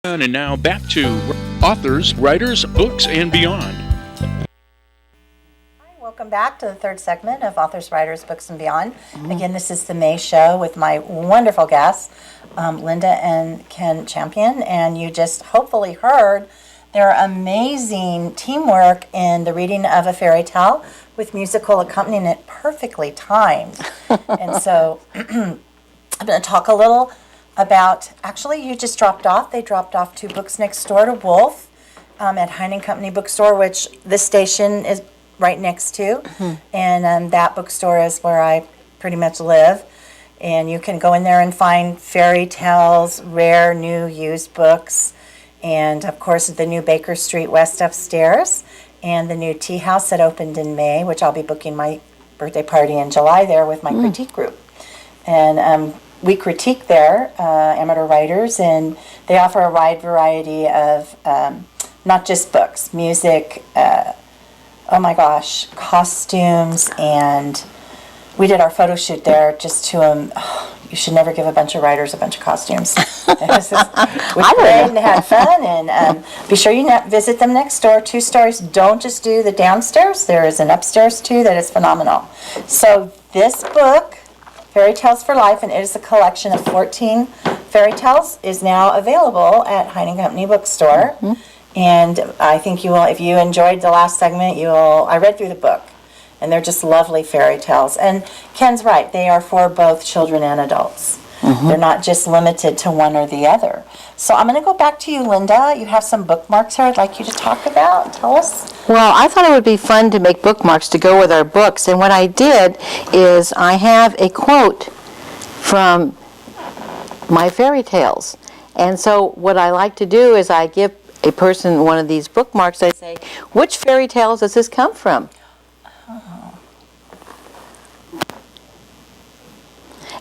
And now back to authors, writers, books, and beyond. Hi, welcome back to the third segment of Authors, Writers, Books, and Beyond. Again, this is the May show with my wonderful guests, Linda and Ken Champion. And you just hopefully heard their amazing teamwork in the reading of a fairy tale with musical accompaniment perfectly timed. And so I'm going to talk a little about, actually, you just dropped off. They dropped off 2 books next door to Wolf at Hine & Company Bookstore, which this station is right next to. And that bookstore is where I pretty much live. And you can go in there and find fairy tales, rare, new, used books, and, of course, the new Baker Street West upstairs, and the new tea house that opened in May, which I'll be booking my birthday party in July there with my critique group. And we critique there, amateur writers, and they offer a wide variety of not just books, music, costumes, and we did our photo shoot there just to you should never give a bunch of writers a bunch of costumes. We played and had fun, and be sure you visit them next door. 2 stories. Don't just do the downstairs. There is an upstairs too that is phenomenal. So this book, Fairy Tales for Life, and it is a collection of 14 fairy tales, is now available at Hine & Company Bookstore. And I think you will, if you enjoyed the last segment, I read through the book, and they're just lovely fairy tales. And Ken's right, they are for both children and adults. They're not just limited to one or the other. So I'm going to go back to you, Linda. You have some bookmarks here I'd like you to talk about. Tell us. Well, I thought it would be fun to make bookmarks to go with our books, and what I did is I have a quote from my fairy tales. And so what I like to do is I give a person one of these bookmarks. I say, which fairy tales does this come from?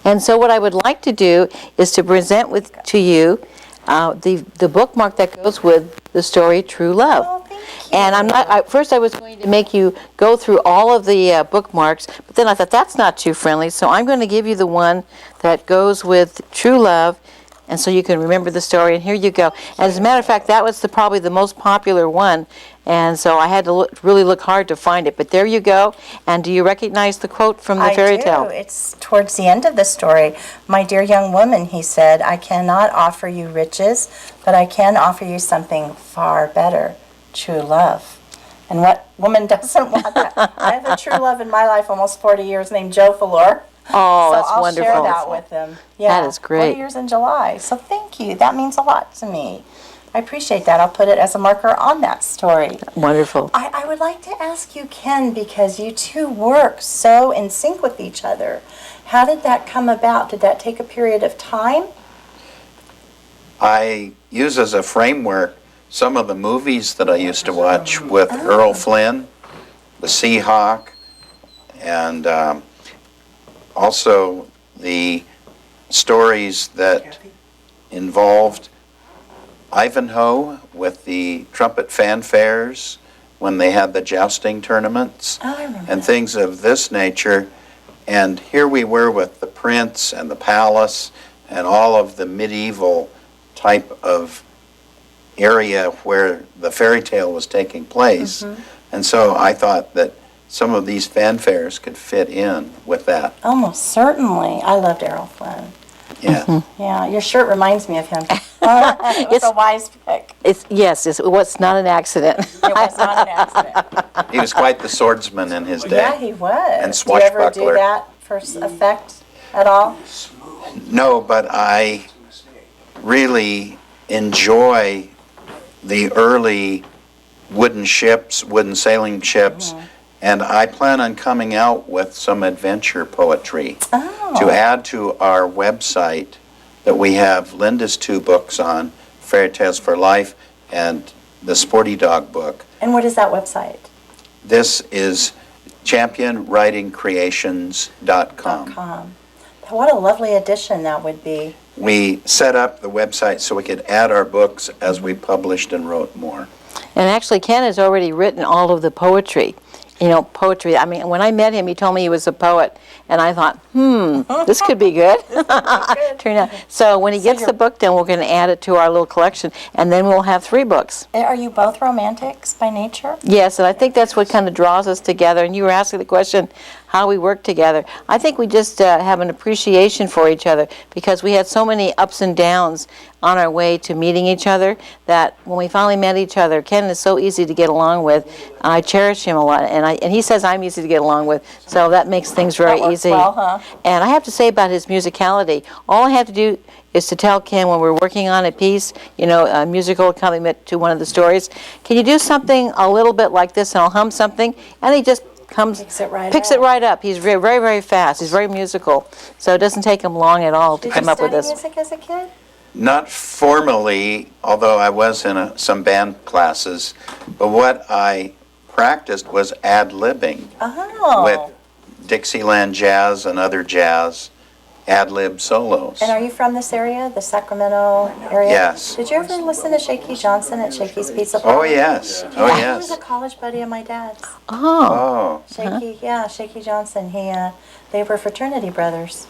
And so what I would like to do is to present to you the bookmark that goes with the story True Love. Oh, thank you. And first I was going to make you go through all of the bookmarks, but then I thought that's not too friendly, so I'm going to give you the one that goes with True Love, and so you can remember the story, and here you go. As a matter of fact, that was probably the most popular one, and so I had to really look hard to find it, but there you go. And do you recognize the quote from the fairy tale? I do. It's towards the end of the story. My dear young woman, he said, I cannot offer you riches, but I can offer you something far better, true love. And what woman doesn't want that? I have a true love in my life almost 40 years named Joe Falor. Oh, so that's I'll wonderful. share that with them. Yeah, that is great. 40 years in July. So thank you. That means a lot to me. I appreciate that. I'll put it as a marker on that story. Wonderful. I would like to ask you, Ken, because you two work so in sync with each other. How did that come about? Did that take a period of time? I use as a framework some of the movies that I used to watch with Earl Flynn, the Seahawk, and also the stories that involved Ivanhoe with the trumpet fanfares when they had the jousting tournaments and things of this nature. And here we were with the prince and the palace and all of the medieval type of area where the fairy tale was taking place. And so I thought that some of these fanfares could fit in with that. Almost certainly. I loved Errol Flynn. Yeah. Yeah, your shirt reminds me of him. It was a wise pick. It was not an accident. It was not an accident. He was quite the swordsman in his day. Yeah, he was. And Do you ever do swashbuckler. that for effect at all? No, but I really enjoy the early wooden ships, wooden sailing ships, and I plan on coming out with some adventure poetry to add to our website that we have Linda's 2 books on, Fairy Tales for Life and the Sporty Dog book. And what is that website? This is championwritingcreations.com. What a lovely addition that would be. We set up the website so we could add our books as we published and wrote more. And actually, Ken has already written all of the poetry. poetry. I mean, when I met him, he told me he was a poet, and I thought, this could be good. Turned out. So when he gets the book done, we're going to add it to our little collection, and then we'll have 3 books. Are you both romantics by nature? Yes, and I think that's what kind of draws us together. And you were asking the question, how we work together. I think we just have an appreciation for each other because we had so many ups and downs on our way to meeting each other that when we finally met each other, Ken is so easy to get along with. I cherish him a lot, and he says I'm easy to get along with, so that makes things very easy. Well, huh? And I have to say about his musicality, all I have to do is to tell Ken when we're working on a piece, a musical accompaniment to one of the stories, can you do something a little bit like this, and I'll hum something, and he just picks it right up. He's very, very, very fast. He's very musical, so it doesn't take him long at all to come up with this. Did you study music as a kid? Not formally, although I was in some band classes, but what I practiced was ad-libbing with Dixieland jazz and other jazz ad-lib solos. And are you from this area, the Sacramento area? Yes. Did you ever listen to Shaky Johnson at Shakey's Pizza Party? Oh, yes. Oh, He yes. was a college buddy of my dad's. Oh. Oh, Shaky Johnson. They were fraternity brothers.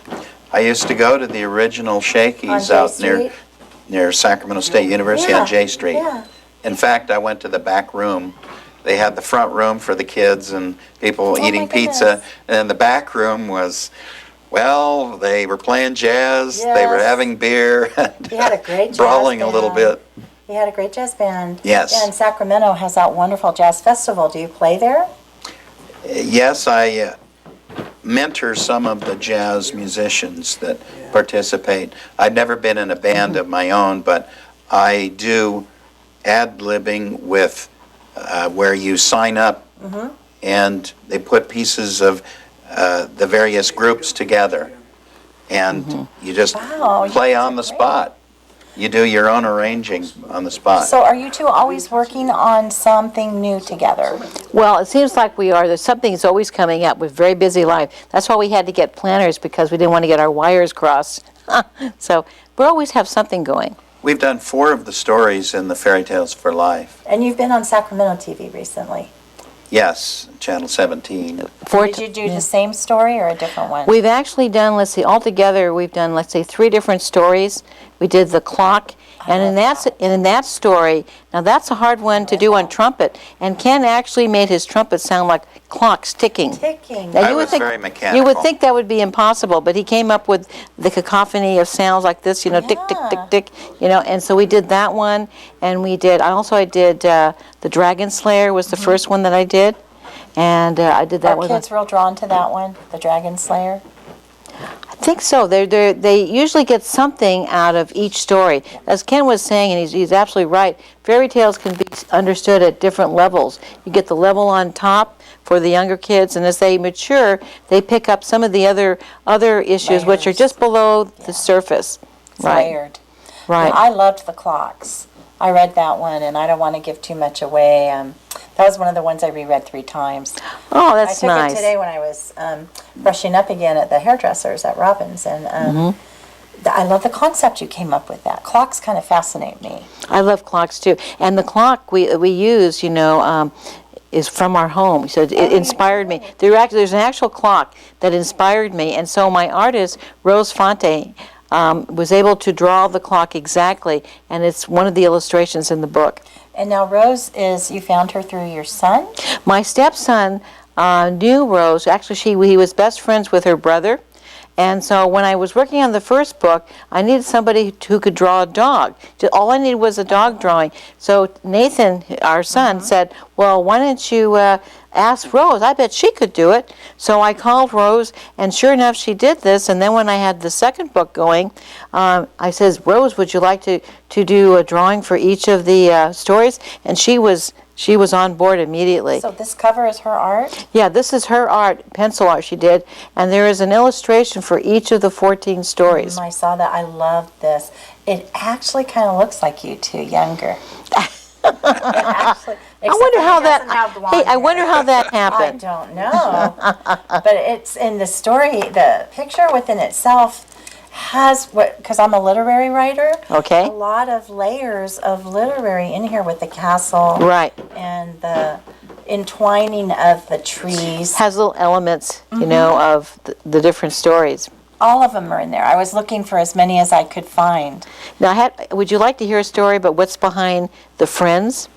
I used to go to the original Shakey's On J out near Sacramento State University on J Street. Yeah. In fact, I went to the back room. They had the front room for the kids and people eating my pizza, goodness. and the back room was, well, they were playing jazz, they were Yes. having beer, He had a great jazz brawling a little band. bit. He had a great jazz band. Yes. And Sacramento has that wonderful jazz festival. Do you play there? Yes, I mentor some of the jazz musicians that participate. I've never been in a band of my own, but I do ad-libbing with where you sign up and they put pieces of the various groups together, and you just Wow, you play guys on are the great. spot. You do your own arranging on the spot. So are you two always working on something new together? Well, it seems like we are. There's something that's always coming up with very busy life. That's why we had to get planners, because we didn't want to get our wires crossed. So we always have something going. We've done 4 of the stories in the Fairy Tales for Life. And you've been on Sacramento TV recently. Yes, Channel 17. Did you do the same story or a different one? We've actually done, let's see, altogether we've done, let's say, 3 different stories. We did the clock, and in that story, now that's a hard one to do on trumpet, and Ken actually made his trumpet sound like clocks ticking. Ticking. Now, I you would was think, very You would mechanical. think that would be impossible, but he came up with the cacophony of sounds like this, tick, tick, tick, tick, and so we did that one, and I did the Dragon Slayer was the first one that I did, and I did that Are one. kids real drawn to that one, the Dragon Slayer? I think so. They usually get something out of each story. As Ken was saying, and he's absolutely right, fairy tales can be understood at different levels. You get the level on top for the younger kids, and as they mature, they pick up some of the other issues which are Layers. just below the surface. It's Right. layered. Right. I loved the clocks. I read that one, and I don't want to give too much away. That was one of the ones I reread 3 times. Oh, that's I took nice. it today when I was brushing up again at the hairdressers at Robbins, and I love the concept you came up with. That clocks kind of fascinate me. I love clocks too. And the clock we use, is from our home. So it inspired me. There's an actual clock that inspired me, and so my artist, Rose Fonte, was able to draw the clock exactly, and it's one of the illustrations in the book. And now Rose you found her through your son? My stepson knew Rose. Actually, he was best friends with her brother. And so when I was working on the first book, I needed somebody who could draw a dog. All I needed was a dog drawing. So Nathan, our son, said, well, why don't you ask Rose? I bet she could do it. So I called Rose, and sure enough, she did this. And then when I had the second book going, I says, Rose, would you like to do a drawing for each of the stories? And she was on board immediately. So this cover is her art? Yeah, this is her art, pencil art she did, and there is an illustration for each of the 14 stories. I saw that. I loved this. It actually kind of looks like you two, younger. I wonder how that I happened. don't know. But it's in the story, the picture within itself has because I'm a literary writer. Okay. A lot of layers of literary in here with the castle. Right. And entwining of the trees. Has little elements, you know, of the different stories. All of them are in there. I was looking for as many as I could find. Now, would you like to hear a story about what's behind the Friends?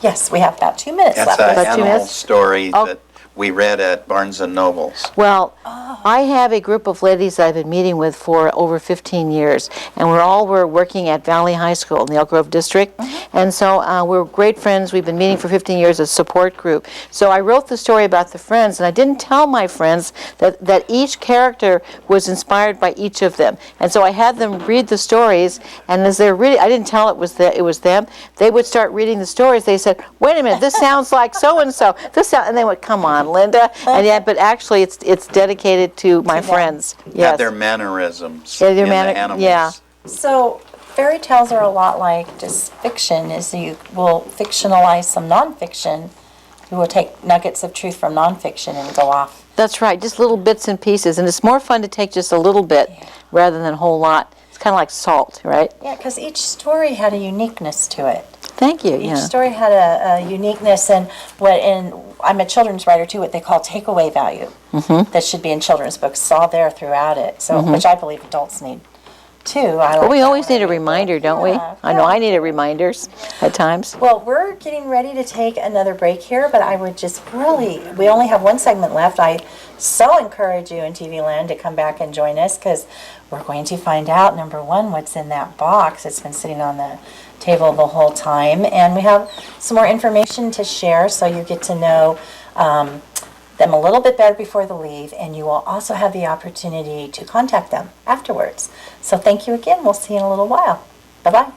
Yes, we have about 2 minutes That's left. an About 2 animal minutes? story Oh. that we read at Barnes and Noble's. Well, I have a group of ladies that I've been meeting with for over 15 years, and we're working at Valley High School in the Elk Grove District, and so we're great friends. We've been meeting for 15 years as a support group. So I wrote the story about the Friends, and I didn't tell my friends that each character was inspired by each of them, and so I had them read the stories, and as they're reading, I didn't tell it was them. They would start reading the stories. They said, "Wait a minute, this sounds like so and so." And they went, "Come on, Linda," and yeah, but actually it's dedicated to my friends. Had Yes. their mannerisms Yeah, their in the animals. yeah. So fairy tales are a lot like just fiction, is you will fictionalize some nonfiction. You will take nuggets of truth from nonfiction and go off. That's right, just little bits and pieces, and it's more fun to take just a little bit rather than a whole lot. It's kind of like salt, right? Yeah, because each story had a uniqueness to it. Thank you. Each Yeah. story had a uniqueness, and I'm a children's writer too, what they call takeaway value that should be in children's books. It's all there throughout it, so which I believe adults need too. But we always need a reminder, don't we? I know I need a reminders at times. Well, we're getting ready to take another break here, but I would just we only have one segment left. I so encourage you in TV Land to come back and join us, because we're going to find out, number one, what's in that box. It's been sitting on the table the whole time, and we have some more information to share, so you get to know them a little bit better before the leave, and you will also have the opportunity to contact them afterwards. So thank you again. We'll see you in a little while. Bye-bye.